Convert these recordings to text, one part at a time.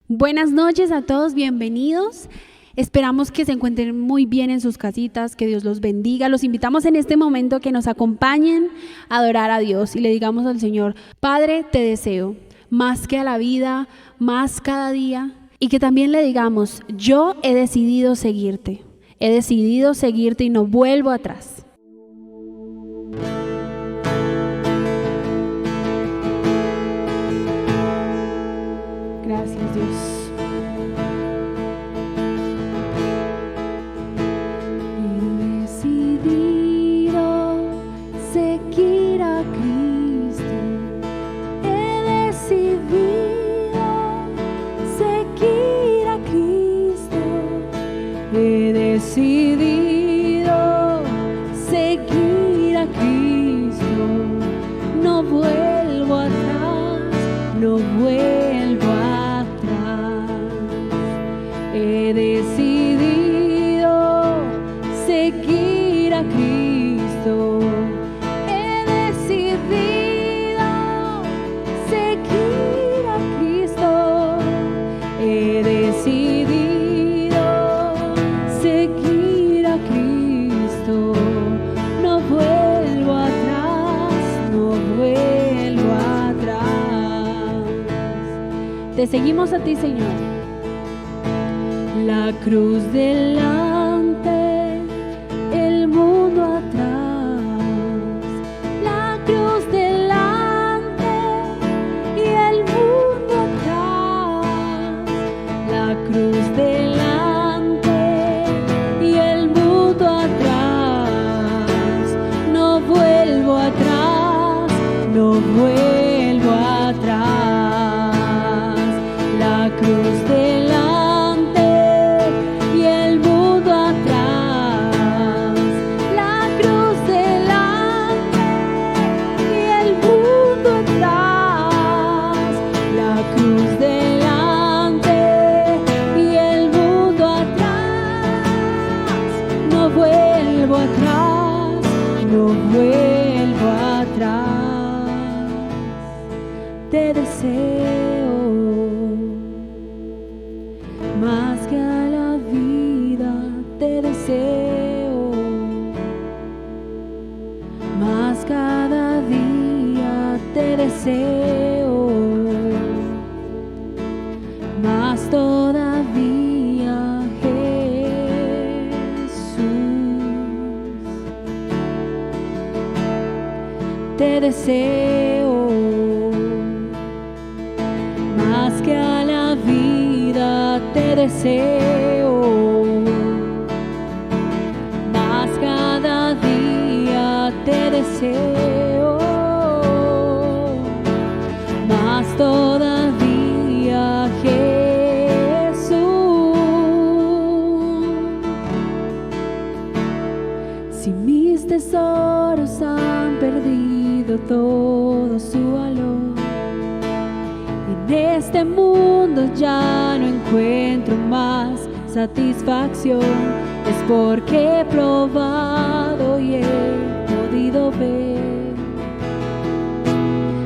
Buenas noches a todos, bienvenidos. Esperamos que se encuentren muy bien en sus casitas, que Dios los bendiga. Los invitamos en este momento que nos acompañen a adorar a Dios y le digamos al Señor: Padre, te deseo más que a la vida, más cada día. Y que también le digamos: yo he decidido seguirte y no vuelvo atrás. Gracias, Dios. He decidido seguir a Cristo. He decidido seguir a Cristo. He decidido seguir a Cristo. No vuelvo atrás, no vuelvo atrás. He decidido seguir a Cristo. He decidido seguir a Cristo. He decidido seguir a Cristo. No vuelvo atrás, no vuelvo atrás. Te seguimos a ti, Señor. La cruz delante, el mundo atrás. La cruz delante y el mundo atrás. La cruz delante y el mundo atrás. No vuelvo atrás, no vuelvo atrás. La cruz delante y el mundo atrás. La cruz delante y el mundo atrás. La cruz delante y el mundo atrás. No vuelvo atrás, no vuelvo atrás. Te deseo más que a la vida, te deseo más cada día, te deseo más todavía, Jesús. Te deseo más que a la vida, te deseo más cada día, te deseo más todavía, Jesús. Si mis tesoros han perdido todo su valor, en este mundo ya no encuentro más satisfacción, es porque he probado y he podido ver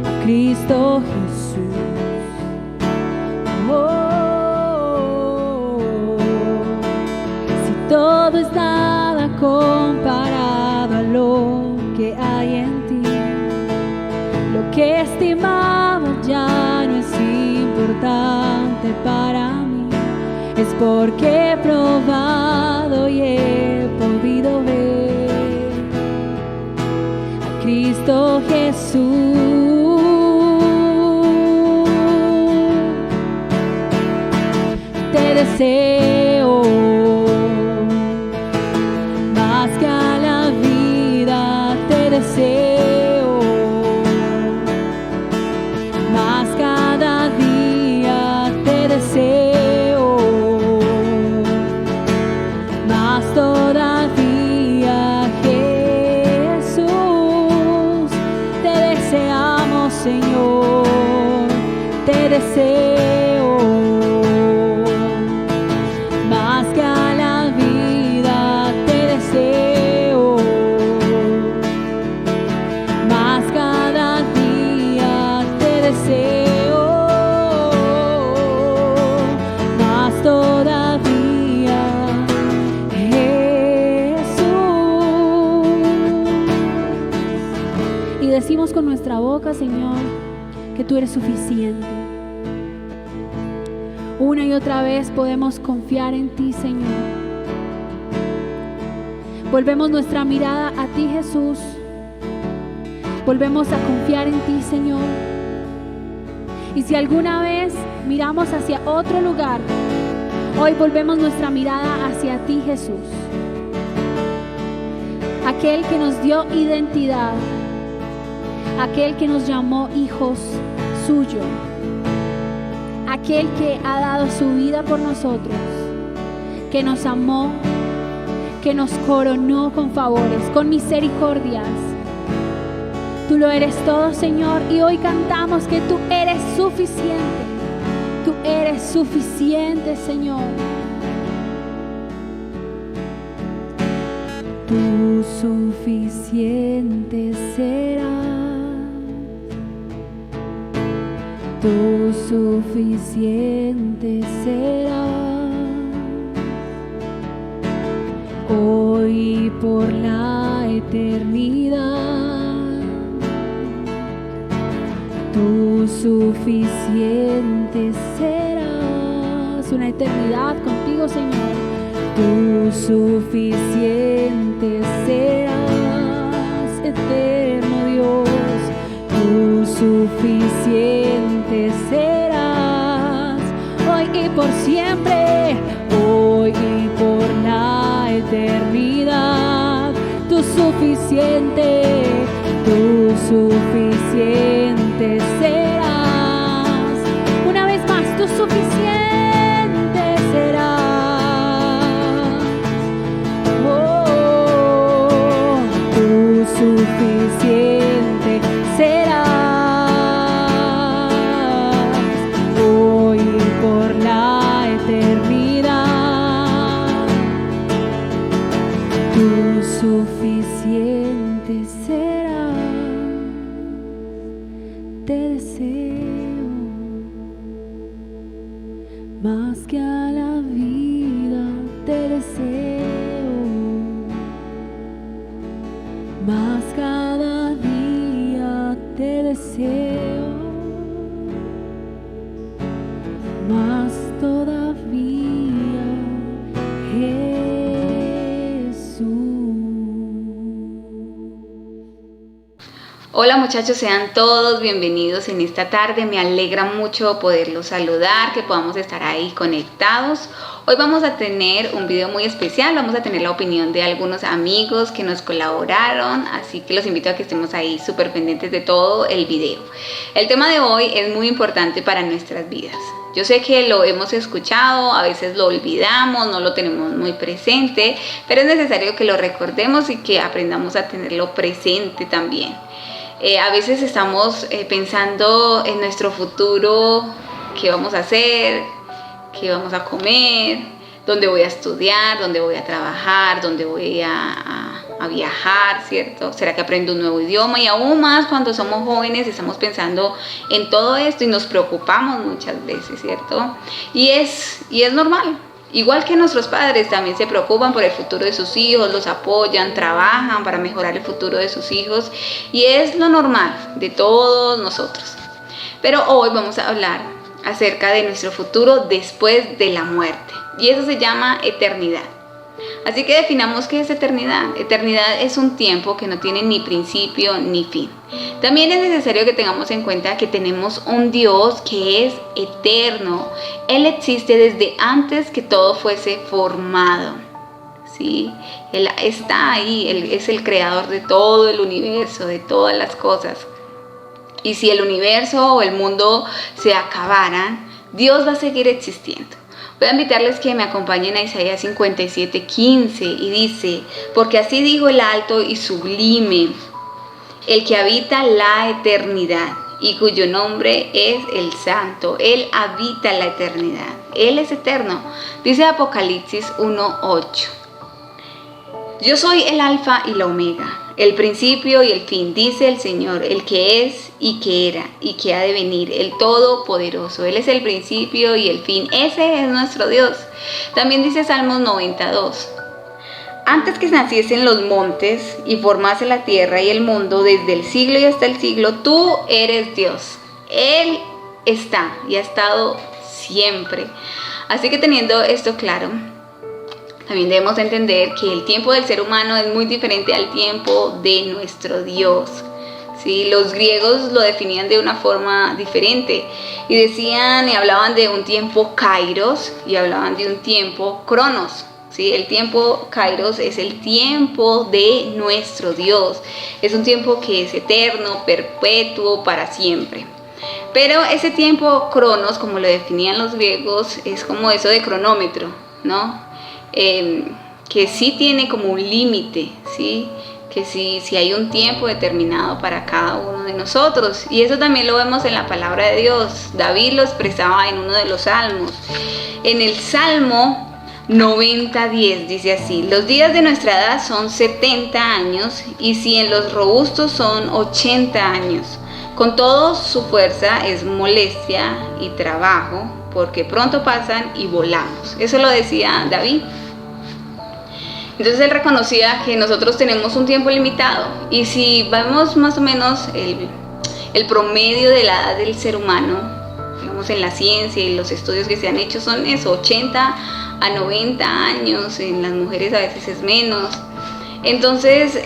a Cristo Jesús. Si todo es nada comparado a lo que hay en ti, lo que estimaba ya no es importante para mí, es porque he probado y he podido ver a Cristo Jesús. Te deseo más que a la vida, te deseo más cada día, te deseo más todavía, Jesús. Te deseamos, Señor, te deseo más que a la vida, te deseo más cada día, te deseo boca, Señor, que tú eres suficiente. Una y otra vez podemos confiar en ti, Señor. Volvemos nuestra mirada a ti, Jesús. Volvemos a confiar en ti, Señor. Y si alguna vez miramos hacia otro lugar, hoy volvemos nuestra mirada hacia ti, Jesús. Aquel que nos dio identidad, aquel que nos llamó hijos suyos, aquel que ha dado su vida por nosotros, que nos amó, que nos coronó con favores, con misericordias. Tú lo eres todo, Señor, y hoy cantamos que tú eres suficiente. Tú eres suficiente, Señor. Tú suficiente serás. Tú suficiente serás. Hoy por la eternidad. Tú suficiente serás. Una eternidad contigo, Señor. Tú suficiente serás, eterno Dios. Tú suficiente serás. Hoy y por siempre. Hoy y por la eternidad. Tú suficiente. Tú suficiente serás. Una vez más, tú suficiente serás. Oh, tú suficiente serás. Hoy por la eternidad. Tú suficiente serás. Te deseo más que a la vida, te deseo más cada día, te deseo más todavía, Jesús. Hola muchachos, sean todos bienvenidos en esta tarde. Me alegra mucho poderlos saludar, que podamos estar ahí conectados. Hoy vamos a tener un video muy especial, vamos a tener la opinión de algunos amigos que nos colaboraron, así que los invito a que estemos ahí súper pendientes de todo el video. El tema de hoy es muy importante para nuestras vidas. Yo sé que lo hemos escuchado, a veces lo olvidamos, no lo tenemos muy presente, pero es necesario que lo recordemos y que aprendamos a tenerlo presente también. A veces estamos pensando en nuestro futuro, qué vamos a hacer, qué vamos a comer, dónde voy a estudiar, dónde voy a trabajar, dónde voy a viajar, ¿cierto? ¿Será que aprendo un nuevo idioma? Y aún más cuando somos jóvenes estamos pensando en todo esto y nos preocupamos muchas veces, ¿cierto? Y es normal. Igual que nuestros padres también se preocupan por el futuro de sus hijos, los apoyan, trabajan para mejorar el futuro de sus hijos y es lo normal de todos nosotros. Pero hoy vamos a hablar acerca de nuestro futuro después de la muerte y eso se llama eternidad. Así que definamos qué es eternidad. Eternidad es un tiempo que no tiene ni principio ni fin. También es necesario que tengamos en cuenta que tenemos un Dios que es eterno. Él existe desde antes que todo fuese formado. ¿Sí? Él está ahí, Él es el creador de todo el universo, de todas las cosas. Y si el universo o el mundo se acabaran, Dios va a seguir existiendo. Voy a invitarles que me acompañen a Isaías 57:15 y dice: porque así dijo el alto y sublime, el que habita la eternidad y cuyo nombre es el Santo. Él habita la eternidad. Él es eterno. Dice Apocalipsis 1:8. Yo soy el alfa y la omega, el principio y el fin, dice el Señor, el que es y que era y que ha de venir, el Todopoderoso. Él es el principio y el fin. Ese es nuestro Dios. También dice Salmos 92. antes que naciesen los montes y formase la tierra y el mundo, desde el siglo y hasta el siglo, tú eres Dios. Él está y ha estado siempre. Así que teniendo esto claro, también debemos entender que el tiempo del ser humano es muy diferente al tiempo de nuestro Dios. ¿Sí? Los griegos lo definían de una forma diferente y decían y hablaban de un tiempo kairos y hablaban de un tiempo cronos. ¿Sí? El tiempo kairos es el tiempo de nuestro Dios. Es un tiempo que es eterno, perpetuo, para siempre. Pero ese tiempo cronos, como lo definían los griegos, es como eso de cronómetro, ¿no? Que sí tiene como un límite, ¿sí? Que sí hay un tiempo determinado para cada uno de nosotros. Y eso también lo vemos en la palabra de Dios. David lo expresaba en uno de los salmos. En el Salmo 90:10 dice así: los días de nuestra edad son 70 años, y si en los robustos son 80 años. Con todo, su fuerza es molestia y trabajo, porque pronto pasan y volamos. Eso lo decía David. Entonces él reconocía que nosotros tenemos un tiempo limitado, y si vemos más o menos el promedio de la edad del ser humano, digamos en la ciencia y los estudios que se han hecho, son eso, 80 a 90 años, en las mujeres a veces es menos. Entonces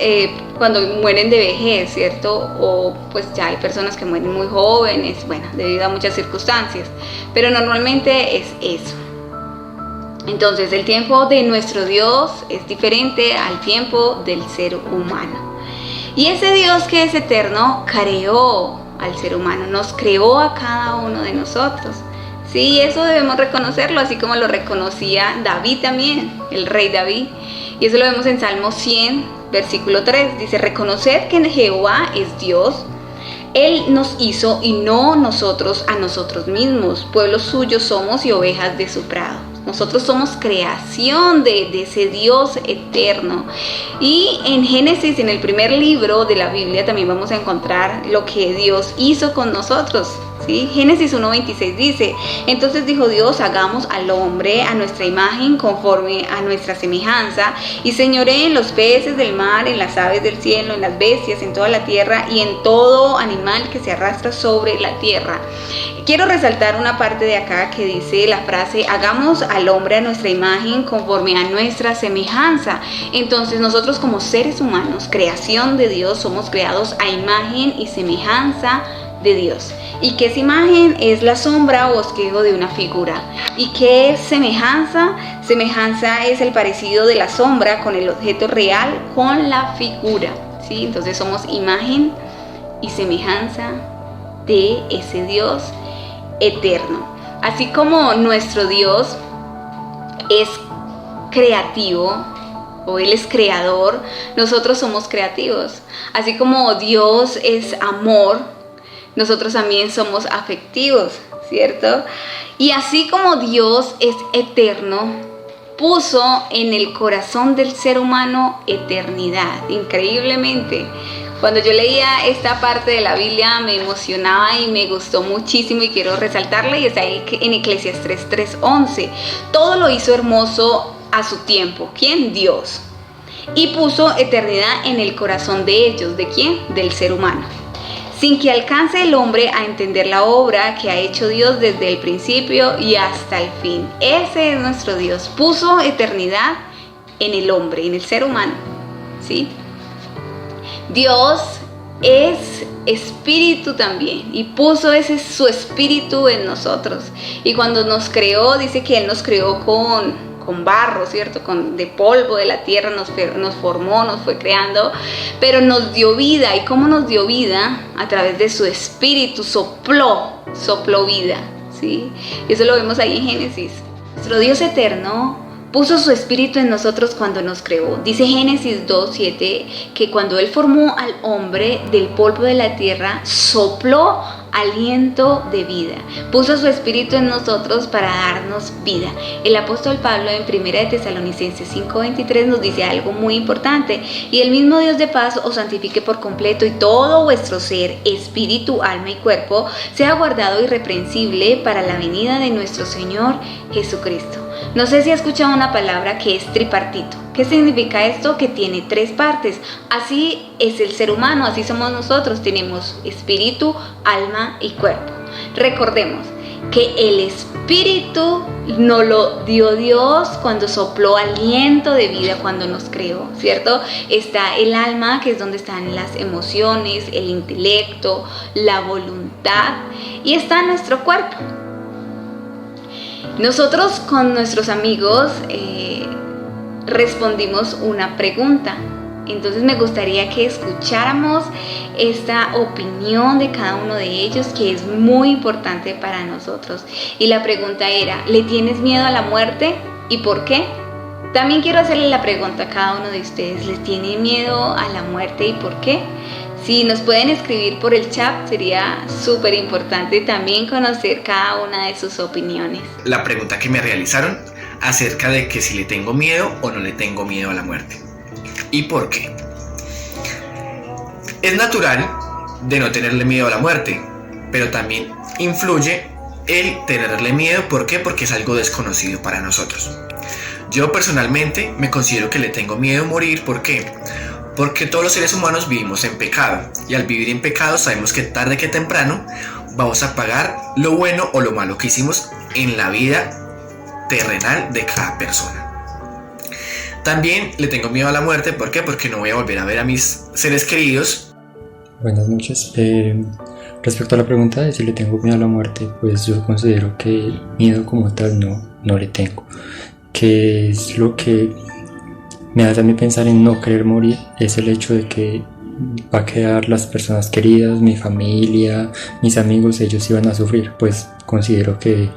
cuando mueren de vejez, ¿cierto? O pues ya hay personas que mueren muy jóvenes, bueno, debido a muchas circunstancias, pero normalmente es eso. Entonces el tiempo de nuestro Dios es diferente al tiempo del ser humano. Y ese Dios que es eterno creó al ser humano, nos creó a cada uno de nosotros. Sí, eso debemos reconocerlo, así como lo reconocía David también, el rey David. Y eso lo vemos en Salmo 100, versículo 3. Dice: reconocer que Jehová es Dios. Él nos hizo y no nosotros a nosotros mismos. Pueblo suyo somos y ovejas de su prado. Nosotros somos creación de ese Dios eterno. Y en Génesis, en el primer libro de la Biblia, también vamos a encontrar lo que Dios hizo con nosotros. ¿Sí? Génesis 1:26 dice: entonces dijo Dios, hagamos al hombre a nuestra imagen, conforme a nuestra semejanza, y señoree en los peces del mar, en las aves del cielo, en las bestias, en toda la tierra y en todo animal que se arrastra sobre la tierra. Quiero resaltar una parte de acá que dice la frase: hagamos al hombre a nuestra imagen, conforme a nuestra semejanza. Entonces nosotros, como seres humanos, creación de Dios, somos creados a imagen y semejanza de Dios. ¿Y qué es imagen? Es la sombra o bosquejo de una figura. ¿Y qué es semejanza? Semejanza es el parecido de la sombra con el objeto real, con la figura, ¿sí? Entonces somos imagen y semejanza de ese Dios eterno. Así como nuestro Dios es creativo, o Él es creador, nosotros somos creativos. Así como Dios es amor, nosotros también somos afectivos, ¿cierto? Y así como Dios es eterno, puso en el corazón del ser humano eternidad, increíblemente. Cuando yo leía esta parte de la Biblia me emocionaba y me gustó muchísimo, y quiero resaltarla, y está ahí en Eclesiastés 3:11. Todo lo hizo hermoso a su tiempo. ¿Quién? Dios. Y puso eternidad en el corazón de ellos. ¿De quién? Del ser humano. Sin que alcance el hombre a entender la obra que ha hecho Dios desde el principio y hasta el fin. Ese es nuestro Dios. Puso eternidad en el hombre, en el ser humano, ¿sí? Dios es espíritu también, y puso su espíritu en nosotros. Y cuando nos creó, dice que Él nos creó con barro, ¿cierto? De polvo de la tierra nos formó, nos fue creando, pero nos dio vida. ¿Y cómo nos dio vida? A través de su espíritu, sopló vida, ¿sí? Y eso lo vemos ahí en Génesis. Nuestro Dios eterno puso su espíritu en nosotros cuando nos creó. Dice Génesis 2:7 que cuando Él formó al hombre del polvo de la tierra, sopló aliento de vida. Puso su espíritu en nosotros para darnos vida. El apóstol Pablo en 1 de Tesalonicenses 5:23 nos dice algo muy importante: y el mismo Dios de paz os santifique por completo, y todo vuestro ser, espíritu, alma y cuerpo sea guardado irreprensible para la venida de nuestro Señor Jesucristo. No sé si ha escuchado una palabra que es tripartito. ¿Qué significa esto? Que tiene 3 partes. Así es el ser humano, así somos nosotros. Tenemos espíritu, alma y cuerpo. Recordemos que el espíritu nos lo dio Dios cuando sopló aliento de vida, cuando nos creó, ¿cierto? Está el alma, que es donde están las emociones, el intelecto, la voluntad, y está nuestro cuerpo. Nosotros con nuestros amigos respondimos una pregunta. Entonces me gustaría que escucháramos esta opinión de cada uno de ellos, que es muy importante para nosotros. Y la pregunta era: ¿le tienes miedo a la muerte? ¿Y por qué? También quiero hacerle la pregunta a cada uno de ustedes: ¿les tiene miedo a la muerte y por qué? Si nos pueden escribir por el chat, sería súper importante también conocer cada una de sus opiniones. La pregunta que me realizaron acerca de que si le tengo miedo o no le tengo miedo a la muerte. ¿Y por qué? Es natural de no tenerle miedo a la muerte, pero también influye el tenerle miedo. ¿Por qué? Porque es algo desconocido para nosotros. Yo personalmente me considero que le tengo miedo a morir. ¿Por qué? Porque todos los seres humanos vivimos en pecado, y al vivir en pecado sabemos que tarde que temprano vamos a pagar lo bueno o lo malo que hicimos en la vida terrenal de cada persona. También le tengo miedo a la muerte. ¿Por qué? Porque no voy a volver a ver a mis seres queridos. Buenas noches. Respecto a la pregunta de si le tengo miedo a la muerte, pues yo considero que miedo como tal no le tengo. Que es lo que me hace a mí pensar en no querer morir, es el hecho de que va a quedar las personas queridas, mi familia, mis amigos, ellos iban a sufrir. Pues considero que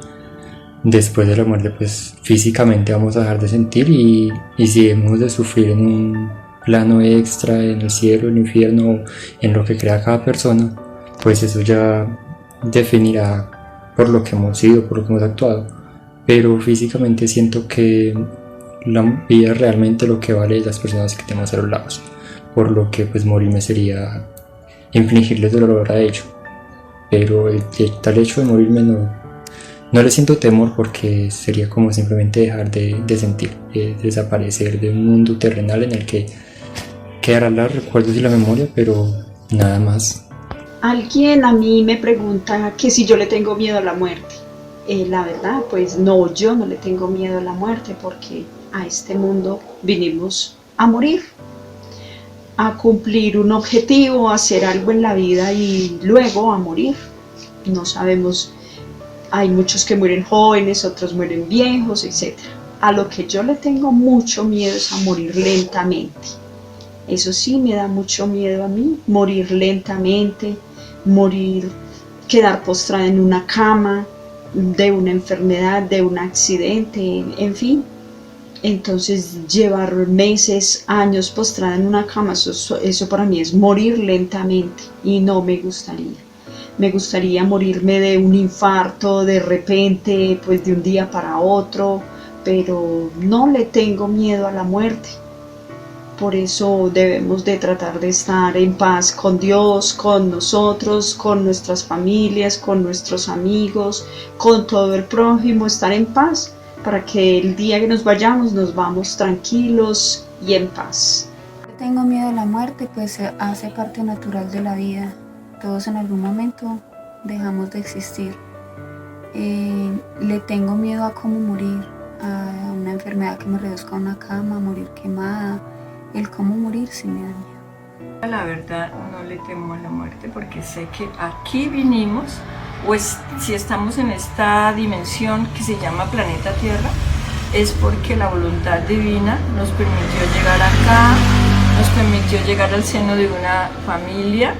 después de la muerte, pues físicamente vamos a dejar de sentir, y si hemos de sufrir en un plano extra, en el cielo, el infierno, en lo que crea cada persona, pues eso ya definirá por lo que hemos sido, por lo que hemos actuado. Pero físicamente siento que la vida realmente lo que vale es las personas que tenemos a los lados, por lo que pues morirme sería infligirles dolor a ellos. Pero el tal hecho de morirme no le siento temor, porque sería como simplemente dejar de sentir, desaparecer de un mundo terrenal en el que quedarán los recuerdos y la memoria, pero nada más. Alguien a mí me pregunta que si yo le tengo miedo a la muerte. La verdad, pues no, yo no le tengo miedo a la muerte, porque a este mundo vinimos a morir, a cumplir un objetivo, a hacer algo en la vida y luego a morir. No sabemos. Hay muchos que mueren jóvenes, otros mueren viejos, etc. A lo que yo le tengo mucho miedo es a morir lentamente. Eso sí me da mucho miedo a mí, morir lentamente, quedar postrada en una cama, de una enfermedad, de un accidente, en fin. Entonces llevar meses, años postrada en una cama, eso para mí es morir lentamente, y no me gustaría. Me gustaría morirme de un infarto de repente, pues de un día para otro, pero no le tengo miedo a la muerte. Por eso debemos de tratar de estar en paz con Dios, con nosotros, con nuestras familias, con nuestros amigos, con todo el prójimo, estar en paz, para que el día que nos vayamos nos vamos tranquilos y en paz. Tengo miedo a la muerte, pues hace parte natural de la vida. Todos en algún momento dejamos de existir. Le tengo miedo a cómo morir, a una enfermedad que me reduzca a una cama, a morir quemada. El cómo morir sí me da miedo. La verdad no le temo a la muerte, porque sé que aquí vinimos, pues si estamos en esta dimensión que se llama planeta Tierra, es porque la voluntad divina nos permitió llegar acá, nos permitió llegar al seno de una familia,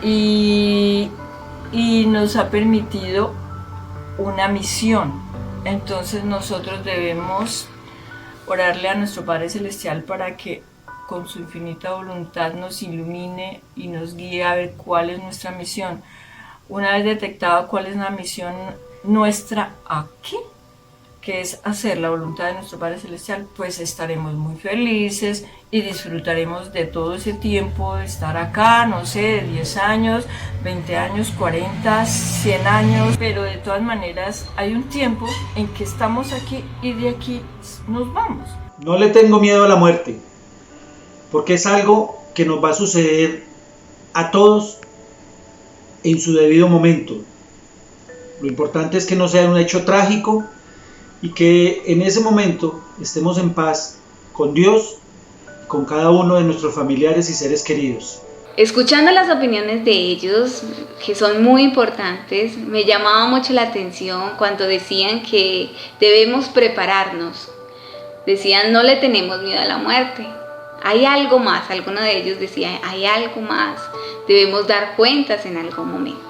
y nos ha permitido una misión. Entonces nosotros debemos orarle a nuestro Padre Celestial para que con su infinita voluntad nos ilumine y nos guíe a ver cuál es nuestra misión. Una vez detectado cuál es la misión nuestra aquí, que es hacer la voluntad de nuestro Padre Celestial, pues estaremos muy felices y disfrutaremos de todo ese tiempo de estar acá, no sé, de 10 años, 20 años, 40, 100 años, pero de todas maneras hay un tiempo en que estamos aquí y de aquí nos vamos. No le tengo miedo a la muerte, porque es algo que nos va a suceder a todos en su debido momento. Lo importante es que no sea un hecho trágico y que en ese momento estemos en paz con Dios, con cada uno de nuestros familiares y seres queridos. Escuchando las opiniones de ellos, que son muy importantes, me llamaba mucho la atención cuando decían que debemos prepararnos. Decían, no le tenemos miedo a la muerte. Hay algo más, alguno de ellos decía, hay algo más. Debemos dar cuentas en algún momento.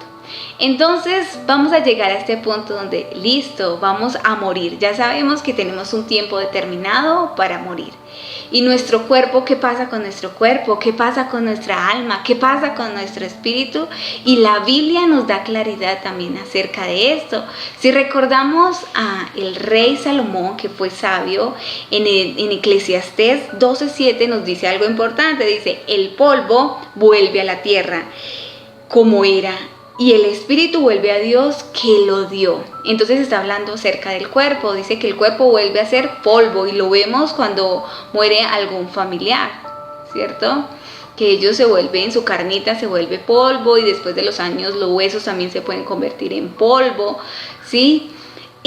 Entonces vamos a llegar a este punto donde, listo, vamos a morir. Ya sabemos que tenemos un tiempo determinado para morir. Y nuestro cuerpo, ¿qué pasa con nuestro cuerpo? ¿Qué pasa con nuestra alma? ¿Qué pasa con nuestro espíritu? Y la Biblia nos da claridad también acerca de esto. Si recordamos a el rey Salomón, que fue sabio, en Eclesiastés 12:7 nos dice algo importante. Dice, el polvo vuelve a la tierra como era, y el espíritu vuelve a Dios que lo dio. Entonces está hablando acerca del cuerpo. Dice que el cuerpo vuelve a ser polvo, y lo vemos cuando muere algún familiar, ¿cierto? Que ellos se vuelven, su carnita se vuelve polvo, y después de los años los huesos también se pueden convertir en polvo, ¿sí?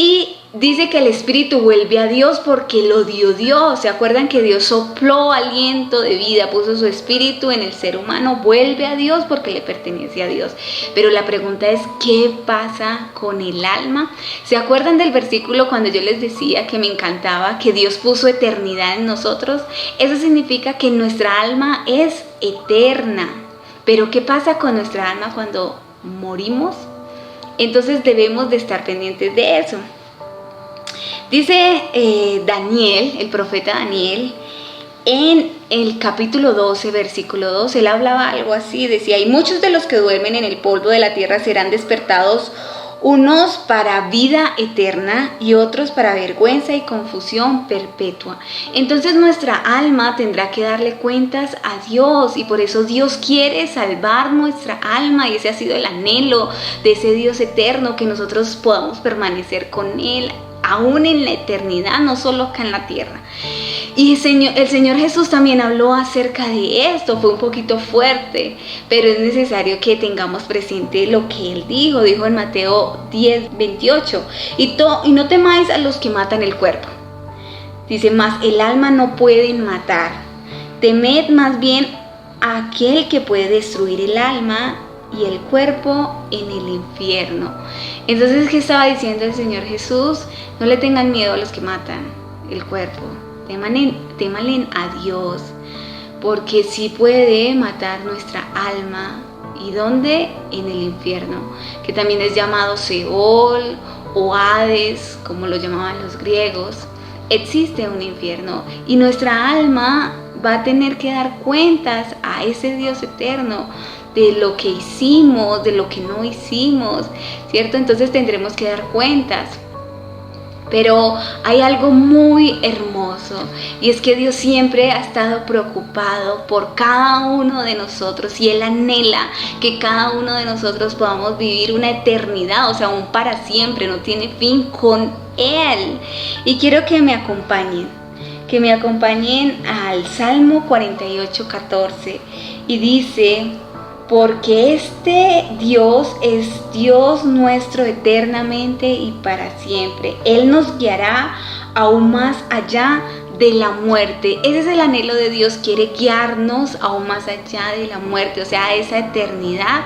Y dice que el espíritu vuelve a Dios porque lo dio Dios. ¿Se acuerdan que Dios sopló aliento de vida, puso su espíritu en el ser humano? Vuelve a Dios porque le pertenece a Dios. Pero la pregunta es, ¿qué pasa con el alma? ¿Se acuerdan del versículo cuando yo les decía que me encantaba que Dios puso eternidad en nosotros? Eso significa que nuestra alma es eterna. Pero ¿qué pasa con nuestra alma cuando morimos? Entonces debemos de estar pendientes de eso. Dice Daniel, el profeta Daniel, en el capítulo 12, versículo 2, él hablaba algo así, decía, y muchos de los que duermen en el polvo de la tierra serán despertados, unos para vida eterna y otros para vergüenza y confusión perpetua. Entonces nuestra alma tendrá que darle cuentas a Dios, y por eso Dios quiere salvar nuestra alma, y ese ha sido el anhelo de ese Dios eterno, que nosotros podamos permanecer con Él aún en la eternidad, no solo acá en la tierra. Y el Señor Jesús también habló acerca de esto, fue un poquito fuerte, pero es necesario que tengamos presente lo que Él dijo. Dijo en Mateo 10:28, y no temáis a los que matan el cuerpo. Dice, mas el alma no pueden matar. Temed más bien a aquel que puede destruir el alma y el cuerpo en el infierno. Entonces, ¿qué estaba diciendo el Señor Jesús? No le tengan miedo a los que matan el cuerpo. Témanle a Dios, porque sí puede matar nuestra alma. ¿Y dónde? En el infierno, que también es llamado Seol o Hades, como lo llamaban los griegos. Existe un infierno, y nuestra alma va a tener que dar cuentas a ese Dios eterno de lo que hicimos, de lo que no hicimos, ¿cierto? Entonces tendremos que dar cuentas. Pero hay algo muy hermoso, y es que Dios siempre ha estado preocupado por cada uno de nosotros, y Él anhela que cada uno de nosotros podamos vivir una eternidad, o sea, un para siempre, no tiene fin, con Él. Y quiero que me acompañen al Salmo 48:14, y dice, porque este Dios es Dios nuestro eternamente y para siempre. Él nos guiará aún más allá de la muerte. Ese es el anhelo de Dios, quiere guiarnos aún más allá de la muerte, o sea, esa eternidad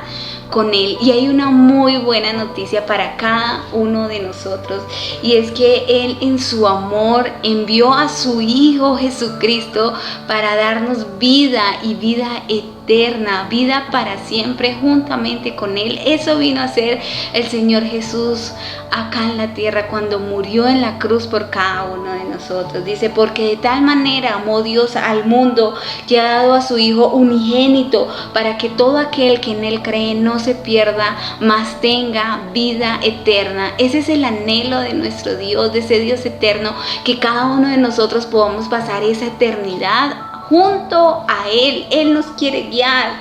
con Él. Y hay una muy buena noticia para cada uno de nosotros, y es que Él en su amor envió a su Hijo Jesucristo para darnos vida y vida eterna. eterna, vida para siempre juntamente con Él. Eso vino a ser el Señor Jesús acá en la tierra cuando murió en la cruz por cada uno de nosotros. Dice, porque de tal manera amó Dios al mundo que ha dado a su Hijo unigénito para que todo aquel que en Él cree no se pierda, mas tenga vida eterna. Ese es el anhelo de nuestro Dios, de ese Dios eterno, que cada uno de nosotros podamos pasar esa eternidad junto a Él. Él nos quiere guiar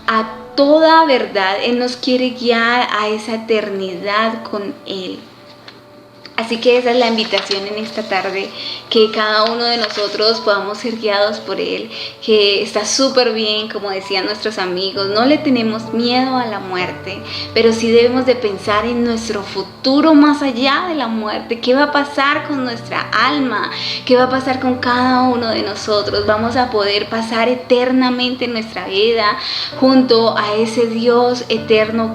a toda verdad, Él nos quiere guiar a esa eternidad con Él. Así que esa es la invitación en esta tarde, que cada uno de nosotros podamos ser guiados por Él, que está súper bien, como decían nuestros amigos, no le tenemos miedo a la muerte, pero sí debemos de pensar en nuestro futuro más allá de la muerte. ¿Qué va a pasar con nuestra alma? ¿Qué va a pasar con cada uno de nosotros? Vamos a poder pasar eternamente nuestra vida junto a ese Dios eterno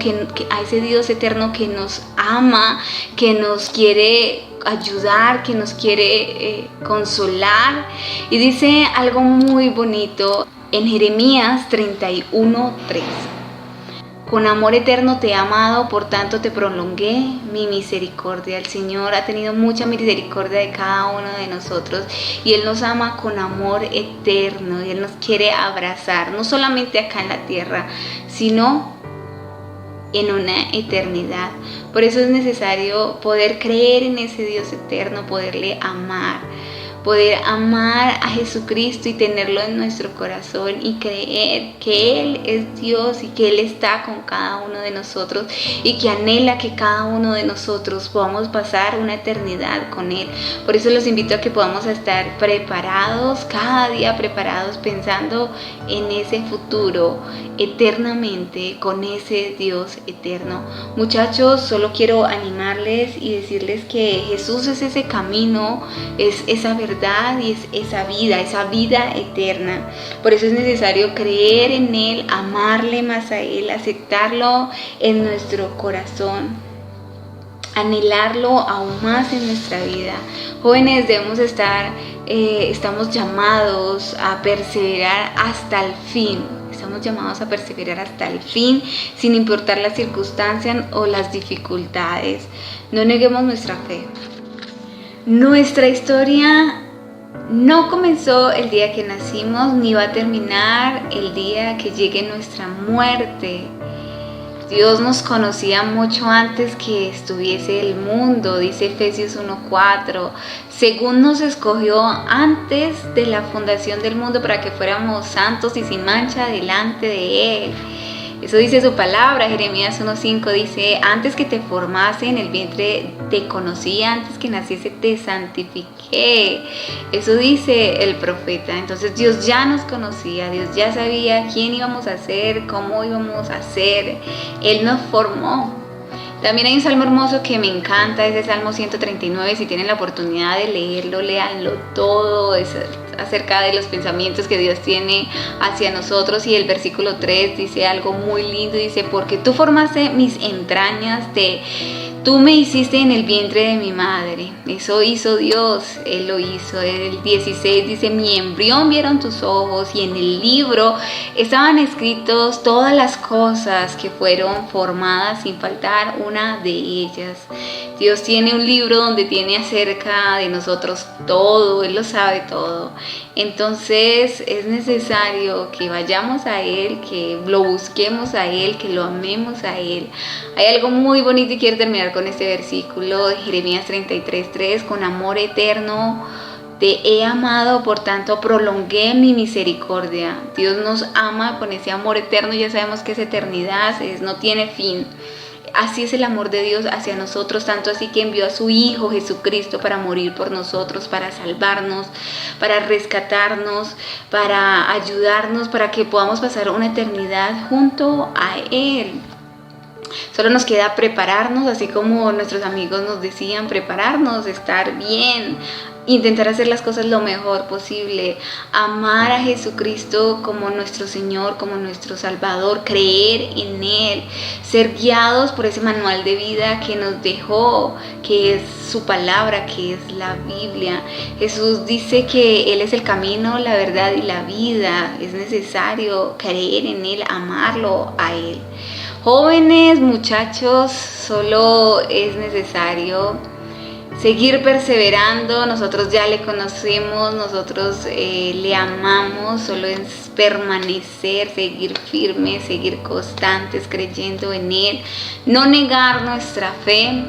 a ese Dios eterno que nos ama, que nos quiere ayudar, que nos quiere consolar. Y dice algo muy bonito en Jeremías 31:3: con amor eterno te he amado, por tanto te prolongué mi misericordia. El Señor ha tenido mucha misericordia de cada uno de nosotros y Él nos ama con amor eterno y Él nos quiere abrazar, no solamente acá en la tierra, sino en una eternidad. Por eso es necesario poder creer en ese Dios eterno, poder amar a Jesucristo y tenerlo en nuestro corazón y creer que Él es Dios y que Él está con cada uno de nosotros y que anhela que cada uno de nosotros podamos pasar una eternidad con Él. Por eso los invito a que podamos estar preparados, cada día preparados, pensando en ese futuro eternamente con ese Dios eterno. Muchachos, solo quiero animarles y decirles que Jesús es ese camino, es esa verdad y es esa vida eterna. Por eso es necesario creer en Él, amarle más a Él, aceptarlo en nuestro corazón, anhelarlo aún más en nuestra vida. Jóvenes, debemos estamos llamados a perseverar hasta el fin. Estamos llamados a perseverar hasta el fin, sin importar las circunstancias o las dificultades. No neguemos nuestra fe. Nuestra historia no comenzó el día que nacimos, ni va a terminar el día que llegue nuestra muerte. Dios nos conocía mucho antes que estuviese el mundo, dice Efesios 1:4. Según nos escogió antes de la fundación del mundo para que fuéramos santos y sin mancha delante de Él. Eso dice su palabra. Jeremías 1:5 dice: antes que te formase en el vientre te conocí, antes que naciese te santifiqué. Eso dice el profeta. Entonces Dios ya nos conocía, Dios ya sabía quién íbamos a ser, cómo íbamos a ser. Él nos formó. También hay un salmo hermoso que me encanta, es el Salmo 139. Si tienen la oportunidad de leerlo, léanlo todo. Es acerca de los pensamientos que Dios tiene hacia nosotros. Y el versículo 3 dice algo muy lindo, dice: porque tú formaste mis entrañas, tú me hiciste en el vientre de mi madre. Eso hizo Dios, Él lo hizo. El 16 dice: mi embrión vieron tus ojos, y en el libro estaban escritos todas las cosas que fueron formadas, sin faltar una de ellas. Dios tiene un libro donde tiene acerca de nosotros todo, Él lo sabe todo. Entonces es necesario que vayamos a Él, que lo busquemos a Él, que lo amemos a Él. Hay algo muy bonito y quiero terminar con este versículo de Jeremías 33:3: con amor eterno te he amado, por tanto prolongué mi misericordia. Dios nos ama con ese amor eterno, ya sabemos que es eternidad, no tiene fin. Así es el amor de Dios hacia nosotros, tanto así que envió a su Hijo Jesucristo para morir por nosotros, para salvarnos, para rescatarnos, para ayudarnos, para que podamos pasar una eternidad junto a Él. Solo nos queda prepararnos, así como nuestros amigos nos decían, prepararnos, estar bien, intentar hacer las cosas lo mejor posible, amar a Jesucristo como nuestro Señor, como nuestro Salvador, creer en Él, ser guiados por ese manual de vida que nos dejó, que es su palabra, que es la Biblia. Jesús dice que Él es el camino, la verdad y la vida. Es necesario creer en Él, amarlo a Él. Jóvenes, muchachos, solo es necesario seguir perseverando. Nosotros ya le conocemos, nosotros le amamos, solo es permanecer, seguir firmes, seguir constantes, creyendo en Él, no negar nuestra fe,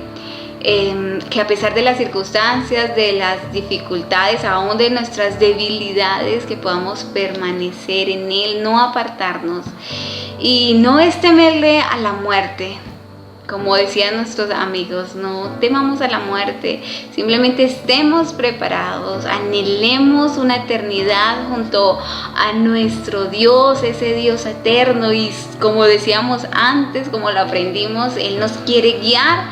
que a pesar de las circunstancias, de las dificultades, aún de nuestras debilidades, que podamos permanecer en Él, no apartarnos, y no es temerle a la muerte. Como decían nuestros amigos, no temamos a la muerte, simplemente estemos preparados, anhelemos una eternidad junto a nuestro Dios, ese Dios eterno, y como decíamos antes, como lo aprendimos, Él nos quiere guiar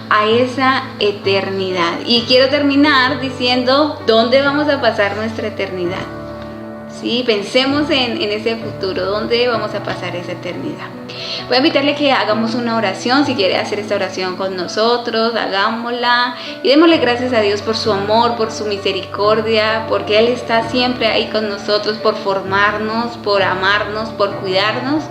a esa eternidad. Y quiero terminar diciendo dónde vamos a pasar nuestra eternidad. Sí, pensemos en ese futuro, dónde vamos a pasar esa eternidad. Voy a invitarle que hagamos una oración. Si quiere hacer esta oración con nosotros, hagámosla y démosle gracias a Dios por su amor, por su misericordia, porque Él está siempre ahí con nosotros, por formarnos, por amarnos, por cuidarnos,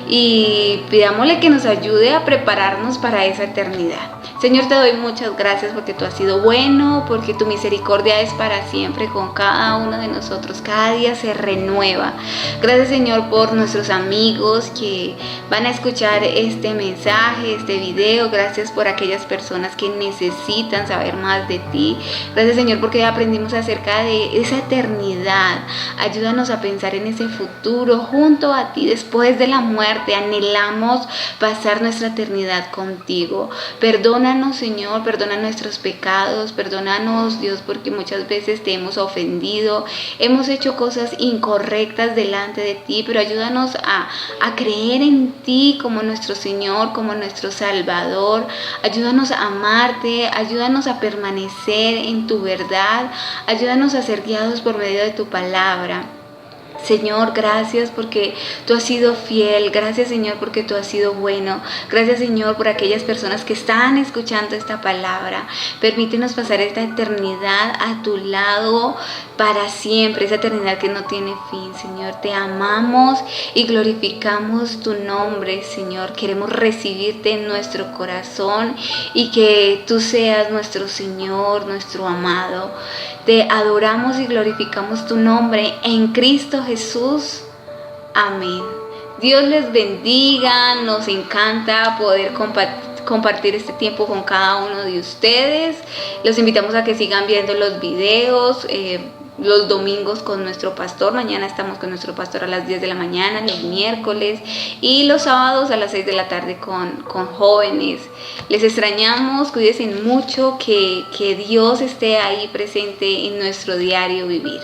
y pidámosle que nos ayude a prepararnos para esa eternidad. Señor, te doy muchas gracias porque tú has sido bueno, porque tu misericordia es para siempre con cada uno de nosotros. Cada día se renueva. Gracias, Señor, por nuestros amigos que van a escuchar este mensaje, este video. Gracias por aquellas personas que necesitan saber más de ti. Gracias, Señor, porque aprendimos acerca de esa eternidad. Ayúdanos a pensar en ese futuro junto a ti después de la muerte. Anhelamos pasar nuestra eternidad contigo. Perdónanos, Señor, perdona nuestros pecados, perdónanos, Dios, porque muchas veces te hemos ofendido, hemos hecho cosas incorrectas delante de ti, pero ayúdanos a creer en ti como nuestro Señor, como nuestro Salvador. Ayúdanos a amarte, ayúdanos a permanecer en tu verdad, ayúdanos a ser guiados por medio de tu palabra. Señor, gracias porque tú has sido fiel. Gracias, Señor, porque tú has sido bueno. Gracias, Señor, por aquellas personas que están escuchando esta palabra. Permítenos pasar esta eternidad a tu lado para siempre, esa eternidad que no tiene fin. Señor, te amamos y glorificamos tu nombre, Señor. Queremos recibirte en nuestro corazón y que tú seas nuestro Señor, nuestro amado. Te adoramos y glorificamos tu nombre en Cristo Jesús. Amén. Dios les bendiga. Nos encanta poder compartir este tiempo con cada uno de ustedes. Los invitamos a que sigan viendo los videos. Los domingos con nuestro pastor, mañana estamos con nuestro pastor a las 10 de la mañana, los miércoles, y los sábados a las 6 de la tarde con jóvenes. Les extrañamos, cuídense mucho, que Dios esté ahí presente en nuestro diario vivir.